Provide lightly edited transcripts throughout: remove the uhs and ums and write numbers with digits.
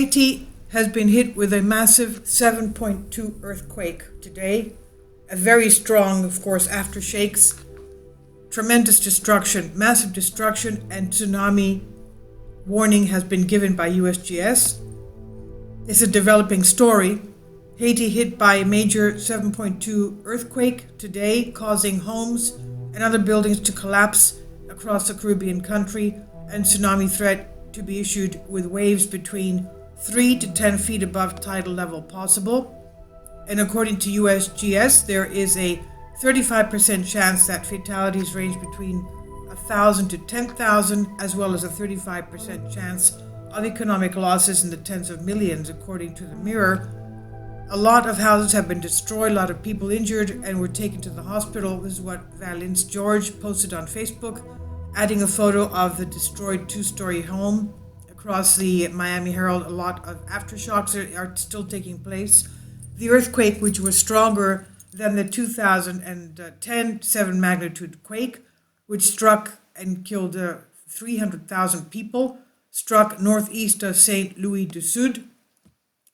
Haiti has been hit with a massive 7.2 earthquake today. A very strong, of course, aftershocks, tremendous destruction, massive destruction, and tsunami warning has been given by USGS. It's a developing story. Haiti hit by a major 7.2 earthquake today, causing homes and other buildings to collapse across the Caribbean country, and tsunami threat to be issued with waves between 3 to 10 feet above tidal level possible. And according to USGS, there is a 35% chance that fatalities range between 1,000 to 10,000, as well as a 35% chance of economic losses in the tens of millions, according to the Mirror. A lot of houses have been destroyed, a lot of people injured and were taken to the hospital. This is what Valence George posted on Facebook, adding a photo of the destroyed two-story home. Across the Miami Herald, a lot of aftershocks are still taking place. The earthquake, which was stronger than the 2010 7 magnitude quake, which struck and killed 300,000 people, struck northeast of Saint Louis du Sud.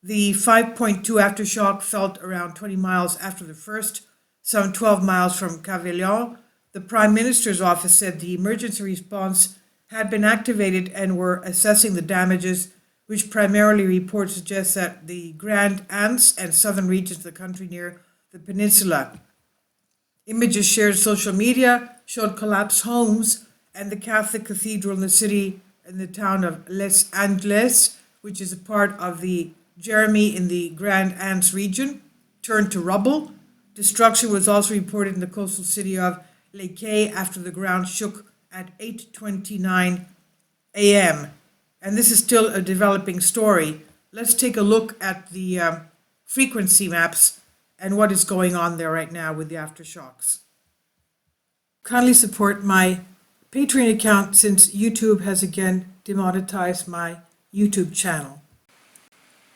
The 5.2 aftershock felt around 20 miles after the first, some 12 miles from Cavaillon. The Prime Minister's office said the emergency response had been activated and were assessing the damages, which primarily reports suggest that the Grand Anse and southern regions of the country near the peninsula. Images shared on social media showed collapsed homes and the Catholic cathedral in the city, in the town of Les Angeles, which is a part of the Jeremy in the Grand Anse region, turned to rubble. Destruction was also reported in the coastal city of Les Cayes after the ground shook at 8:29 a.m. And this is still a developing story. Let's take a look at the frequency maps and what is going on there right now with the aftershocks. Kindly support my Patreon account since YouTube has again demonetized my YouTube channel.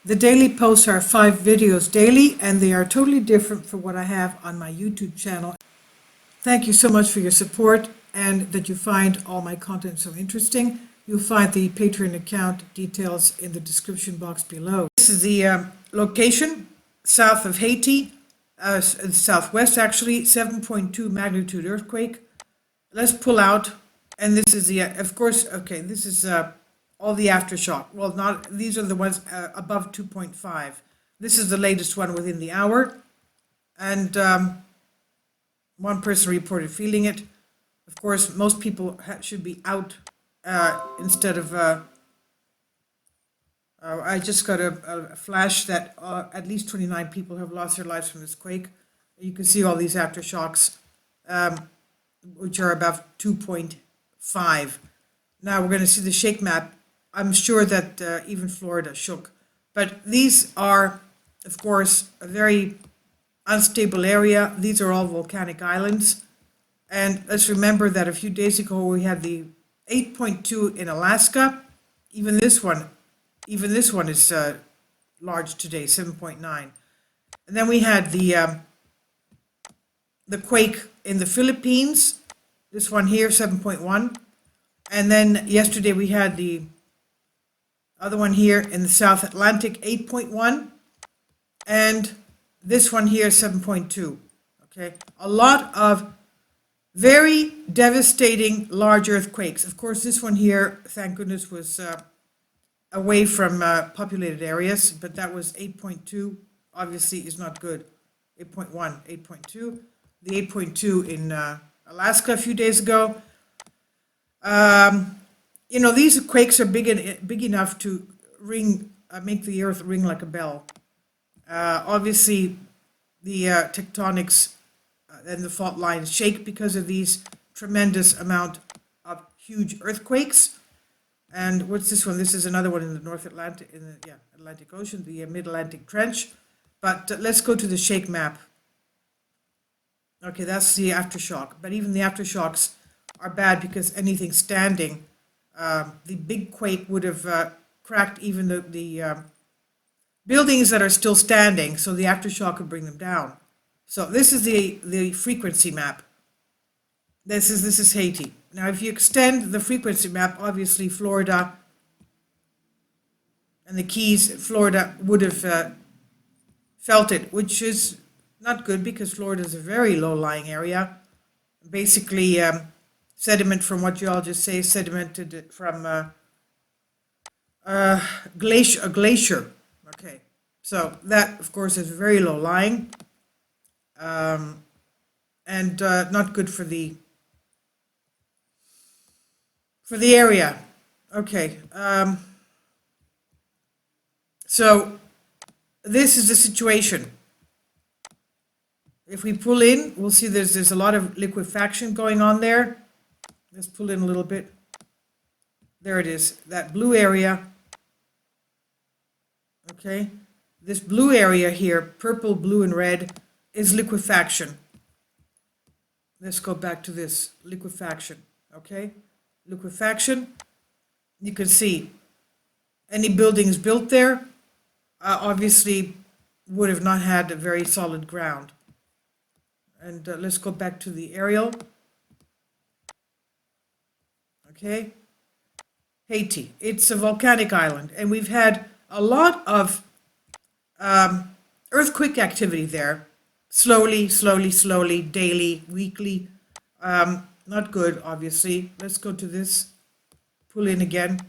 The daily posts are 5 videos daily, and they are totally different from what I have on my YouTube channel. Thank you so much for your support and that you find all my content so interesting. You'll find the Patreon account details in the description box below. This is the location south of Haiti, southwest actually, 7.2 magnitude earthquake. Let's pull out, and this is the, of course, okay, this is all the aftershock. Well, not, these are the ones above 2.5. This is the latest one within the hour, and one person reported feeling it. Of course, most people should be out instead of, I just got a flash that at least 29 people have lost their lives from this quake. You can see all these aftershocks, which are above 2.5. Now we're going to see the shake map. I'm sure that even Florida shook. But these are, of course, a very unstable area. These are all volcanic islands. And let's remember that a few days ago we had the 8.2 in Alaska. Even this one is large today, 7.9. And then we had the quake in the Philippines. This one here, 7.1. And then yesterday we had the other one here in the South Atlantic, 8.1. And this one here, 7.2. Okay, a lot of very devastating large earthquakes. Of course, this one here, thank goodness, was away from populated areas, but that was 8.2. Obviously, is not good. 8.1, 8.2. The 8.2 in Alaska a few days ago. You know, these quakes are big enough to ring, make the earth ring like a bell. Obviously, the tectonics and the fault lines shake because of these tremendous amount of huge earthquakes. And what's this one? This is another one in the North Atlantic, in the Atlantic Ocean, the Mid-Atlantic Trench. But let's go to the shake map. Okay, that's the aftershock. But even the aftershocks are bad because anything standing, the big quake would have cracked even the buildings that are still standing, so the aftershock could bring them down. So this is the frequency map. This is Haiti. Now, if you extend the frequency map, obviously Florida and the Keys, Florida, would have felt it, which is not good because Florida is a very low-lying area. Basically, sediment from what you all just say, sedimented from a glacier. Okay, so that, of course, is very low-lying and not good for the area. Okay, so this is the situation. If we pull in, we'll see there's a lot of liquefaction going on there. Let's pull in a little bit. There it is, that blue area. Okay, this blue area here, purple, blue, and red, is liquefaction. Let's go back to this, liquefaction, okay? Liquefaction, you can see any buildings built there obviously would have not had a very solid ground. And let's go back to the aerial. Okay, Haiti, it's a volcanic island, and we've had a lot of earthquake activity there. Slowly, daily, weekly. Not good, obviously. Let's go to this. Pull in again.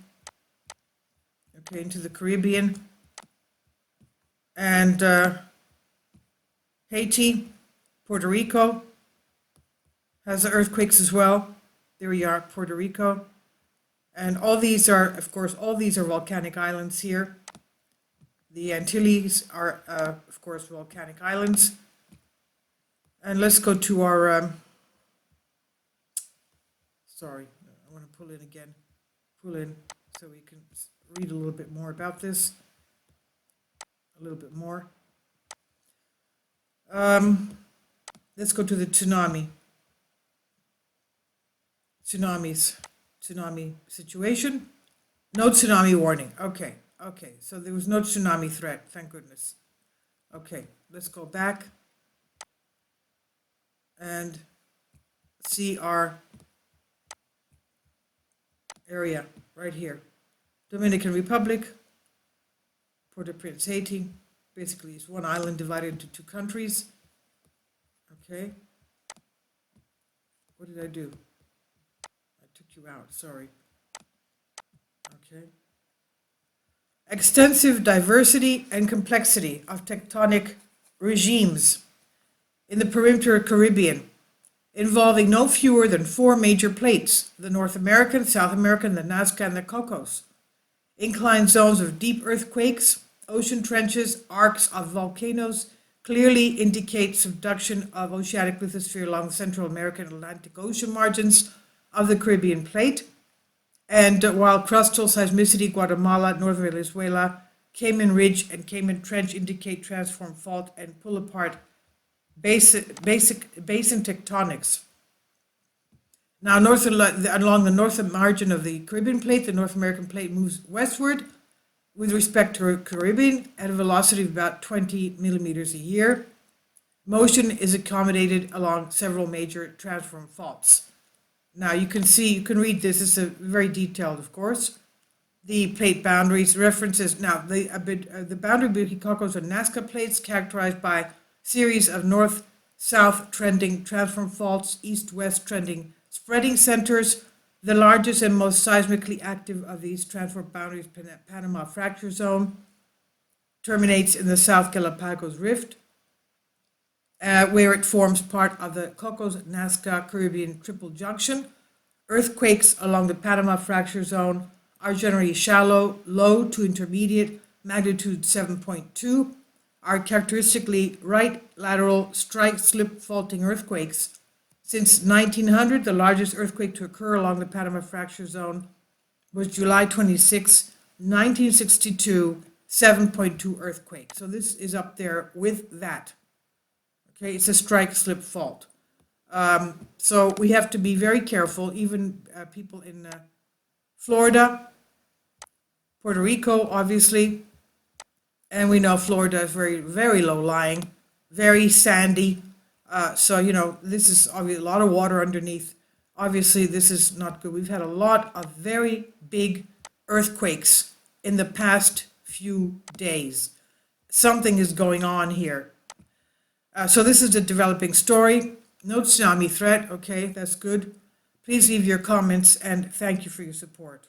Okay, into the Caribbean. And Haiti, Puerto Rico has the earthquakes as well. There we are, Puerto Rico. And all these are, of course, all these are volcanic islands here. The Antilles are, of course, volcanic islands. And let's go to our, sorry, I want to pull in again. Pull in so we can read a little bit more about this. A little bit more. Let's go to the tsunami. Tsunami situation. No tsunami warning. Okay, so there was no tsunami threat, thank goodness. Okay, let's go back and see our area right here. Dominican Republic, Port-au-Prince, Haiti. Basically, it's one island divided into two countries. Okay. What did I do? I took you out, sorry. Okay. Extensive diversity and complexity of tectonic regimes in the perimeter Caribbean, involving no fewer than 4 major plates: the North American, South American, the Nazca, and the Cocos. Inclined zones of deep earthquakes, ocean trenches, arcs of volcanoes clearly indicate subduction of oceanic lithosphere along the Central American and Atlantic Ocean margins of the Caribbean plate. And while crustal seismicity, Guatemala, northern Venezuela, Cayman Ridge, and Cayman Trench indicate transform fault and pull apart basin tectonics. Now, along the northern margin of the Caribbean plate, the North American plate moves westward with respect to Caribbean at a velocity of about 20 millimeters a year. Motion is accommodated along several major transform faults. Now, you can read this. It's very detailed, of course. The plate boundaries, references. Now, the boundary between Cocos and Nazca plates characterized by series of north-south trending transform faults, east-west trending spreading centers. The largest and most seismically active of these transform boundaries, Panama Fracture Zone, terminates in the South Galapagos Rift, where it forms part of the Cocos-Nazca Caribbean Triple Junction. Earthquakes along the Panama Fracture Zone are generally shallow, low to intermediate, magnitude 7.2, are characteristically right lateral strike-slip faulting earthquakes. Since 1900, the largest earthquake to occur along the Panama Fracture Zone was July 26, 1962, 7.2 earthquake. So this is up there with that. Okay, it's a strike-slip fault. So we have to be very careful, even people in Florida, Puerto Rico, obviously. And we know Florida is very, very low-lying, very sandy. So, this is obviously a lot of water underneath. Obviously, this is not good. We've had a lot of very big earthquakes in the past few days. Something is going on here. So this is a developing story. No tsunami threat. Okay, that's good. Please leave your comments and thank you for your support.